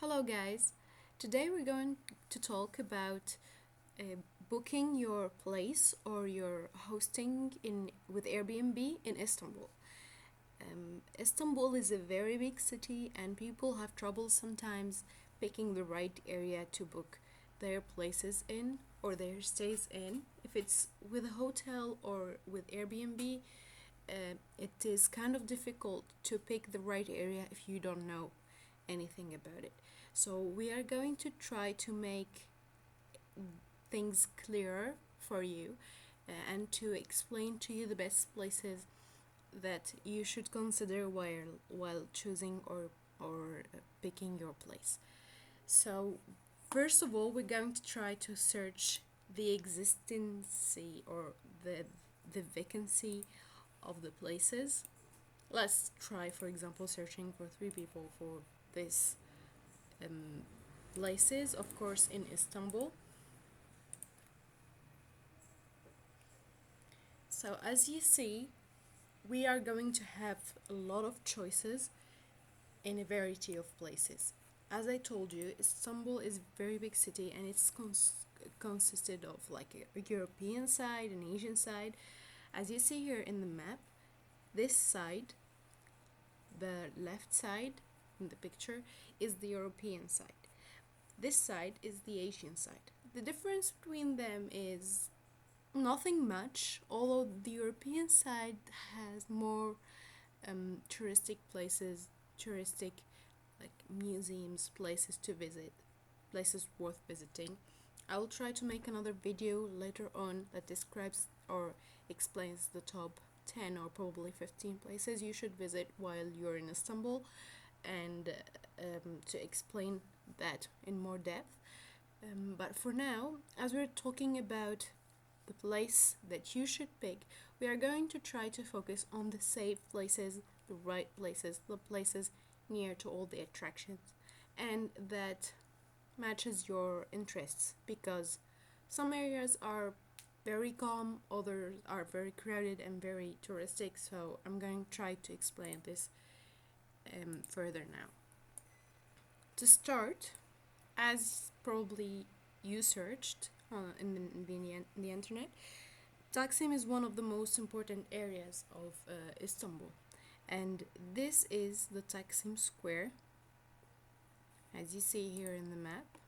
Hello, guys. Today we're going to talk about booking your place or your hosting in with Airbnb in Istanbul. Istanbul is a very big city, and people have trouble sometimes picking the right area to book their places in or their stays in. If it's with a hotel or with Airbnb, it is kind of difficult to pick the right area if you don't know anything about it. So, we are going to try to make things clearer for you and to explain to you the best places that you should consider while choosing or picking your place. So, first of all, we're going to try to search the existency or the vacancy of the places. Let's try, for example, searching for three people for this um, places, of course, in Istanbul. So, as you see, we are going to have a lot of choices in a variety of places. As I told you, Istanbul is a very big city and it's consisted of like a European side, an Asian side. As you see here in the map, this side, the left side in the picture, is the European side. This side is the Asian side. The difference between them is nothing much, although the European side has more touristic places, touristic like museums, places to visit, places worth visiting. I will try to make another video later on that describes or explains the top 10 or probably 15 places you should visit while you're in Istanbul and to explain that in more depth. But for now, as we're talking about the place that you should pick, we are going to try to focus on the safe places, the right places, the places near to all the attractions, and that matches your interests because some areas are very calm, others are very crowded and very touristic. So I'm going to try to explain this further now. To start, as probably you searched in the internet, Taksim is one of the most important areas of Istanbul, and this is the Taksim Square, as you see here in the map.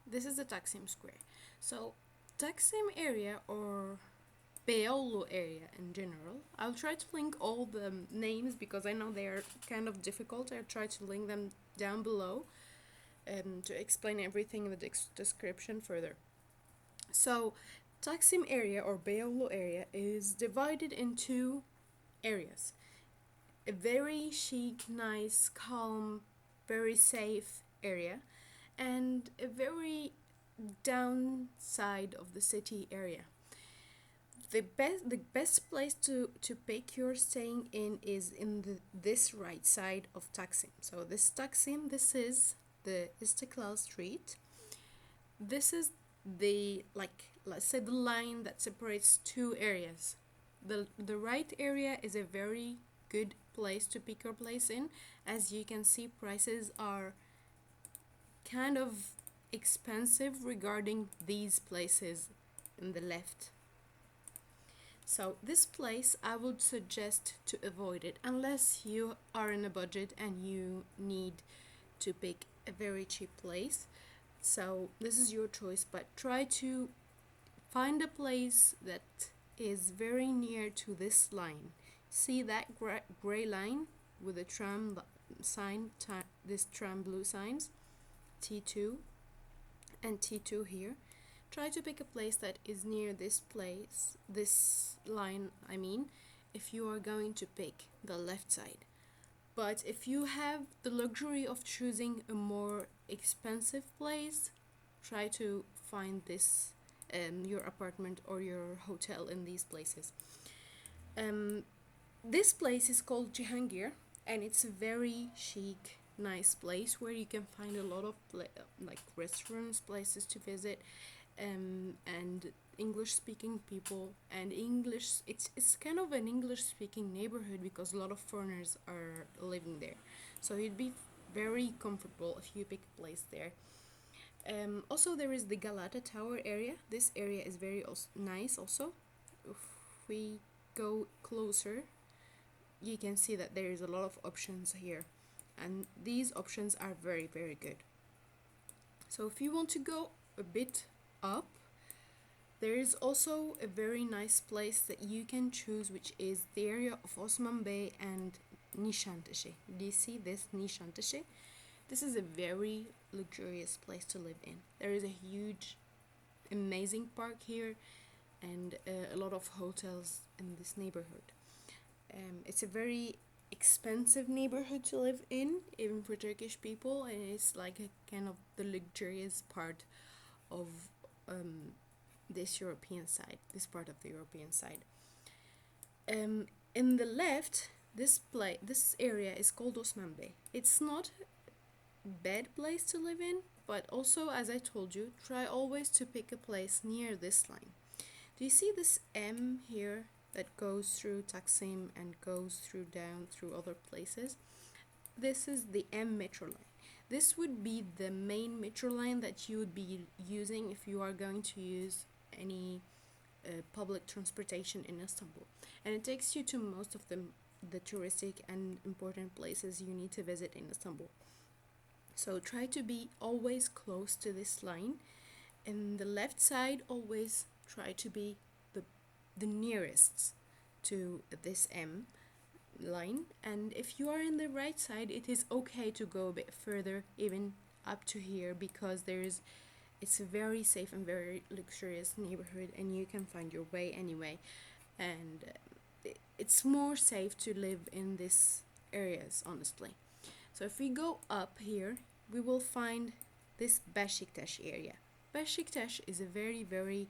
This is the Taksim Square. So, Taksim area or BEYOGLU area in general. I'll try to link all the names because I know they are kind of difficult. I'll try to link them down below to explain everything in the description further. So, Taksim area or BEYOGLU area is divided into areas. A very chic, nice, calm, very safe area, and a very downside of the city area. The best place to pick your staying in is in this right side of Taksim. So this Taksim, this is the Istiklal Street. This is the like let's say the line that separates two areas. The right area is a very good place to pick your place in. As you can see, prices are kind of expensive regarding these places in the left. So this place I would suggest to avoid it unless you are in a budget and you need to pick a very cheap place. So this is your choice, but try to find a place that is very near to this line. See that gray line with the tram sign, this tram blue signs, T2 and T2 here. Try to pick a place that is near this place, this line, I mean, if you are going to pick the left side. But if you have the luxury of choosing a more expensive place, try to find this your apartment or your hotel in these places. This place is called Cihangir, and it's a very chic, nice place where you can find a lot of like restaurants, places to visit, and English speaking people and English. It's kind of an English speaking neighborhood because a lot of foreigners are living there, so you'd be very comfortable if you pick a place there. Also, there is the Galata Tower area. This area is very nice also. If we go closer, you can see that there is a lot of options here, and these options are very, very good. So if you want to go a bit up, there is also a very nice place that you can choose, which is the area of Osman Bey and Nişantaşı. Do you see this Nişantaşı? This is a very luxurious place to live in. There is a huge, amazing park here, and a lot of hotels in this neighborhood. It's a very expensive neighborhood to live in, even for Turkish people, and it's like a kind of the luxurious part of this European side, this part of the European side. In the left, this area is called Osman Bey. It's not a bad place to live in, but also, as I told you, try always to pick a place near this line. Do you see this M here that goes through Taksim and goes down through other places? This is the M metro line. This would be the main metro line that you would be using if you are going to use any public transportation in Istanbul, and it takes you to most of the touristic and important places you need to visit in Istanbul. So try to be always close to this line. In the left side, always try to be the nearest to this M line, and if you are in the right side, it is okay to go a bit further, even up to here, because it's a very safe and very luxurious neighborhood, and you can find your way anyway, and it's more safe to live in these areas, honestly. So if we go up here, we will find this Beşiktaş area. Beşiktaş is a very, very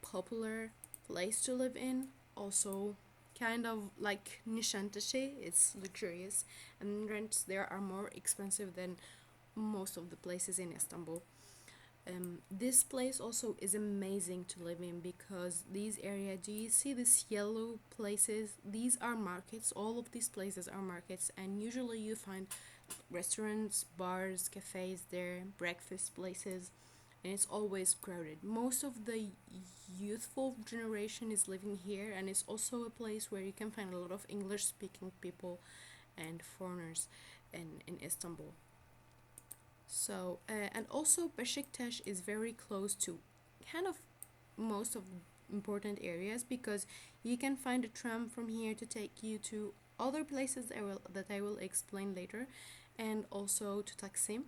popular place to live in. Also, kind of like Nişantaşı, it's luxurious, and rents there are more expensive than most of the places in Istanbul. This place also is amazing to live in because these areas, do you see these yellow places? These are markets. All of these places are markets, and usually you find restaurants, bars, cafes there, breakfast places, and it's always crowded. Most of the youthful generation is living here, and it's also a place where you can find a lot of English speaking people and foreigners in Istanbul. So, and also Beşiktaş is very close to kind of most of important areas, because you can find a tram from here to take you to other places that I will explain later, and also to Taksim.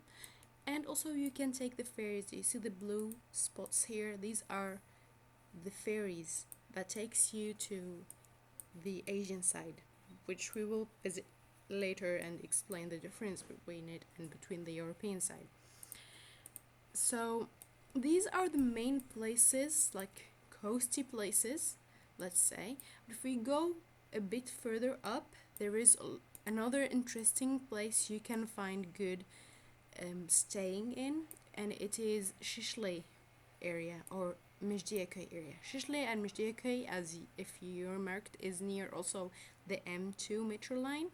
And also you can take the ferries. You see the blue spots here? These are the ferries that takes you to the Asian side, which we will visit later and explain the difference between it and between the European side. So these are the main places, like coasty places, let's say. But if we go a bit further up, there is another interesting place you can find good staying in, and it is Şişli area or Mecidiyeköy area. Şişli and Mecidiyeköy, as if you remarked, is near also the M2 metro line,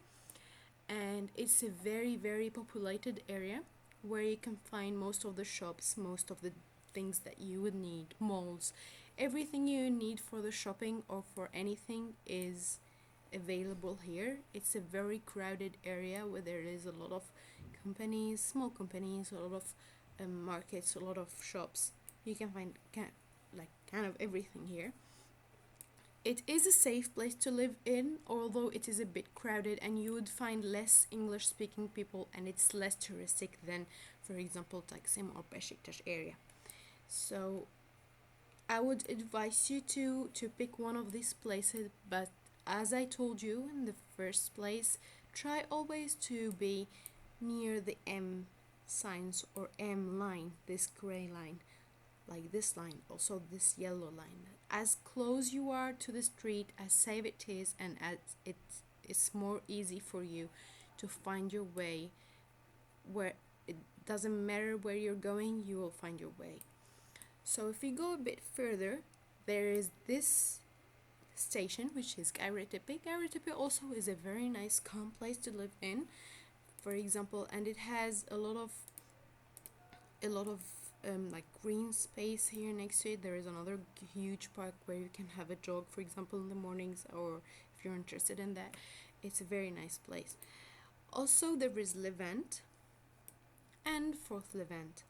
and it's a very, very populated area where you can find most of the shops, most of the things that you would need, malls, everything you need for the shopping or for anything is available here. It's a very crowded area where there is a lot of companies, small companies, a lot of markets, a lot of shops. You can find kind of everything here. It is a safe place to live in, although it is a bit crowded, and you would find less English speaking people, and it's less touristic than, for example, Taksim or Beşiktaş area. So I would advise you to pick one of these places, but as I told you in the first place, try always to be near the M signs or M line, this gray line, like this line, also this yellow line. As close you are to the street, as safe it is, and as it's more easy for you to find your way, where it doesn't matter where you're going, you will find your way. So if we go a bit further, there is this station, which is Gayrettepe. Gayrettepe also is a very nice, calm place to live in. for example, and it has a lot of like green space here next to it. There is another huge park where you can have a jog, for example, in the mornings, or if you're interested in that. It's a very nice place. Also, there is Levant and Fourth Levant.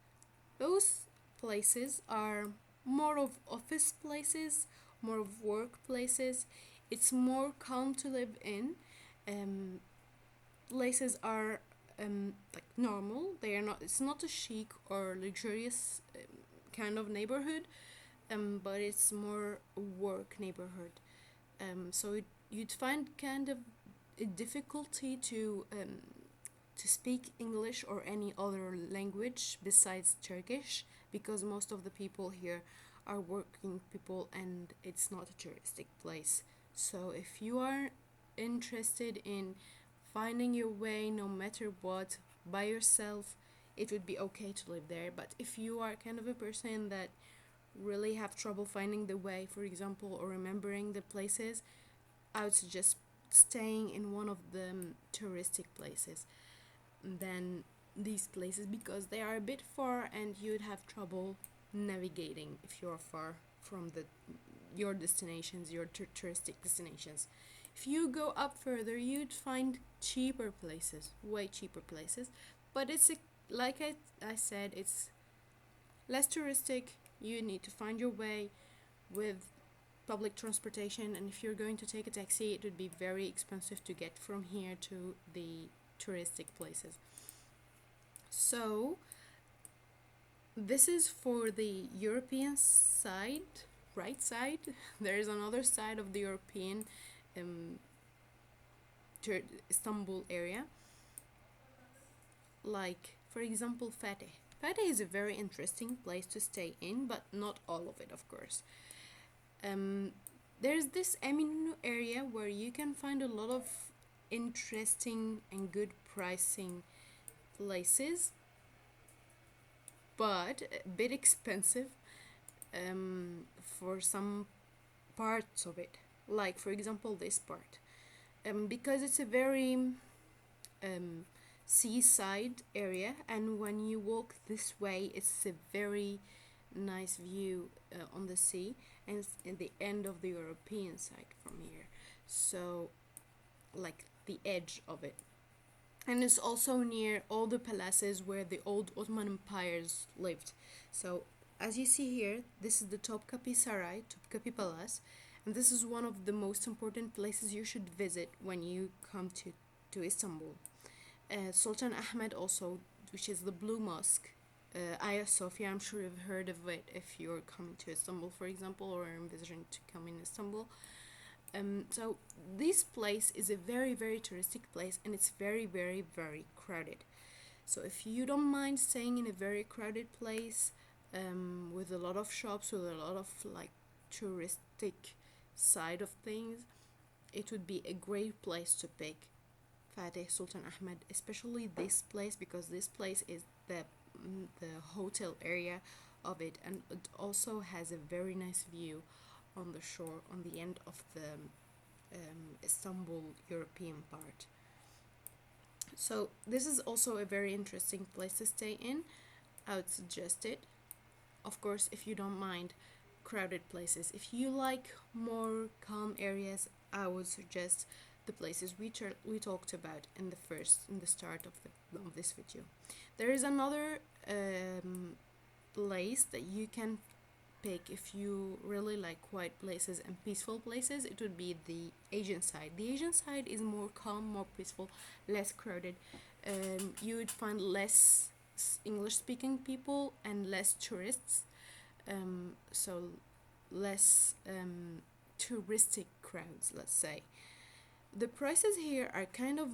Those places are more of office places, more of work places. It's more calm to live in. Um, Places are like normal. They are not. It's not a chic or luxurious kind of neighborhood, but it's more work neighborhood. So you'd find kind of a difficulty to speak English or any other language besides Turkish, because most of the people here are working people and it's not a touristic place. So if you are interested in finding your way no matter what by yourself, it would be okay to live there. But if you are kind of a person that really have trouble finding the way, for example, or remembering the places, I would suggest staying in one of the touristic places than these places, because they are a bit far and you'd have trouble navigating if you're far from your destinations, your touristic destinations. If you go up further, you'd find cheaper places, way cheaper places, but like I said, it's less touristic. You need to find your way with public transportation, and if you're going to take a taxi, it would be very expensive to get from here to the touristic places. So this is for the European side, right side. There is another side of the European um, Istanbul area, like for example Fatih. Fatih is a very interesting place to stay in, but not all of it, of course. Um, there's this Eminönü area where you can find a lot of interesting and good pricing places, but a bit expensive for some parts of it. Like for example this part, because it's a very seaside area, and when you walk this way, it's a very nice view on the sea, and it's in the end of the European side from here, so like the edge of it. And it's also near all the palaces where the old Ottoman empires lived. So as you see here, this is the Topkapi Saray, Topkapi Palace, and this is one of the most important places you should visit when you come to Istanbul. SULTANAHMET also, which is the Blue Mosque. Hagia Sophia, I'm sure you've heard of it if you're coming to Istanbul, for example, or envisioning to come in Istanbul. So this place is a very, very touristic place, and it's very, very, very crowded. So if you don't mind staying in a very crowded place, with a lot of shops, with a lot of like touristic side of things, it would be a great place to pick Fatih SULTANAHMET, especially this place, because this place is the hotel area of it, and it also has a very nice view on the shore on the end of the Istanbul European part. So this is also a very interesting place to stay in. I would suggest it. Of course, if you don't mind crowded places. If you like more calm areas, I would suggest the places we talked about in the start of this video. There is another place that you can pick if you really like quiet places and peaceful places. It would be the Asian side. The Asian side is more calm, more peaceful, less crowded. You would find less English speaking people and less tourists, so less touristic crowds, let's say. The prices here are kind of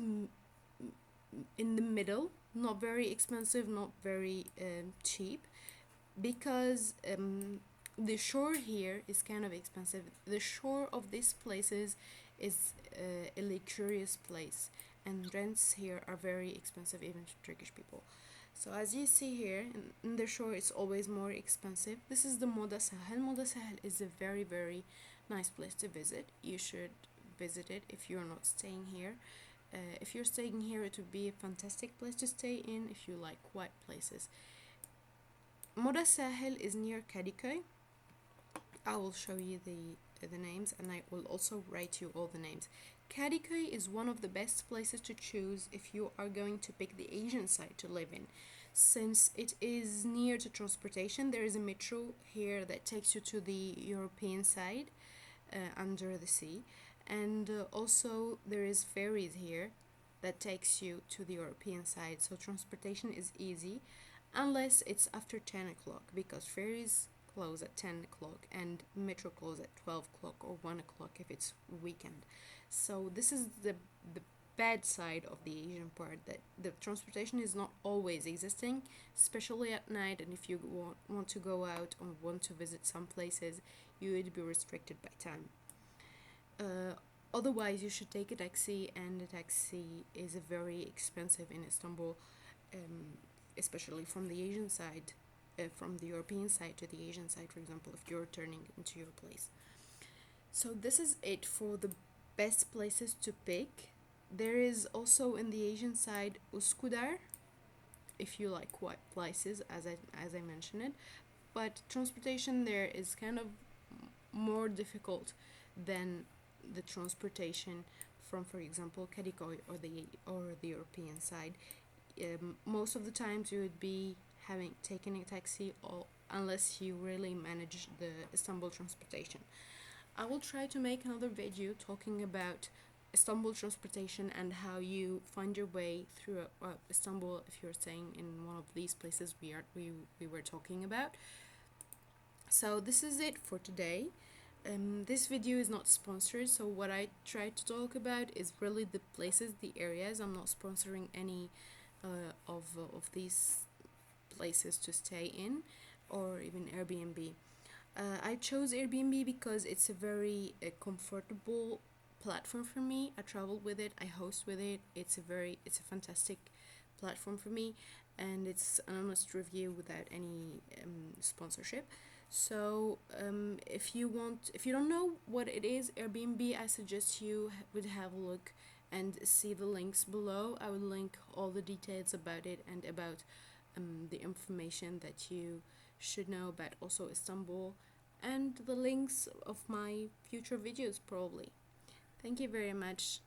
in the middle, not very expensive, not very cheap, because the shore here is kind of expensive. The shore of these places is a luxurious place, and rents here are very expensive even to Turkish people. So as you see here, in the shore it's always more expensive. This is the Moda Sahel. Moda Sahel is a very, very nice place to visit. You should visit it if you're not staying here. If you're staying here, it would be a fantastic place to stay in if you like quiet places. Moda Sahel is near KADIKOY. I will show you the names, and I will also write you all the names. KADIKOY is one of the best places to choose if you are going to pick the Asian side to live in. Since it is near to transportation, there is a metro here that takes you to the European side under the sea, and also there is ferries here that takes you to the European side, so transportation is easy unless it's after 10 o'clock, because ferries close at 10 o'clock and metro close at 12 o'clock or 1 o'clock if it's weekend. So this is the bad side of the Asian part, that the transportation is not always existing, especially at night, and if you want to go out or want to visit some places, you would be restricted by time. Otherwise, you should take a taxi, and a taxi is very expensive in Istanbul, especially from the Asian side, from the European side to the Asian side, for example, if you're returning into your place. So this is it for the best places to pick. There is also in the Asian side Uskudar, if you like quiet places, as I mentioned it, but transportation there is kind of more difficult than the transportation from, for example, KADIKOY or the European side. Most of the times you would be taking a taxi, or unless you really manage the Istanbul transportation. I will try to make another video talking about Istanbul transportation and how you find your way through Istanbul if you're staying in one of these places we were talking about. So this is it for today. This video is not sponsored, so what I try to talk about is really the places, the areas. I'm not sponsoring any of these places to stay in, or even Airbnb. I chose Airbnb because it's a very comfortable platform for me. I travel with it, I host with it. It's a fantastic platform for me, and it's an honest review without any sponsorship. So if you don't know what it is, Airbnb, I suggest you would have a look and see the links below. I will link all the details about it and about the information that you should know about also Istanbul, and the links of my future videos probably. Thank you very much.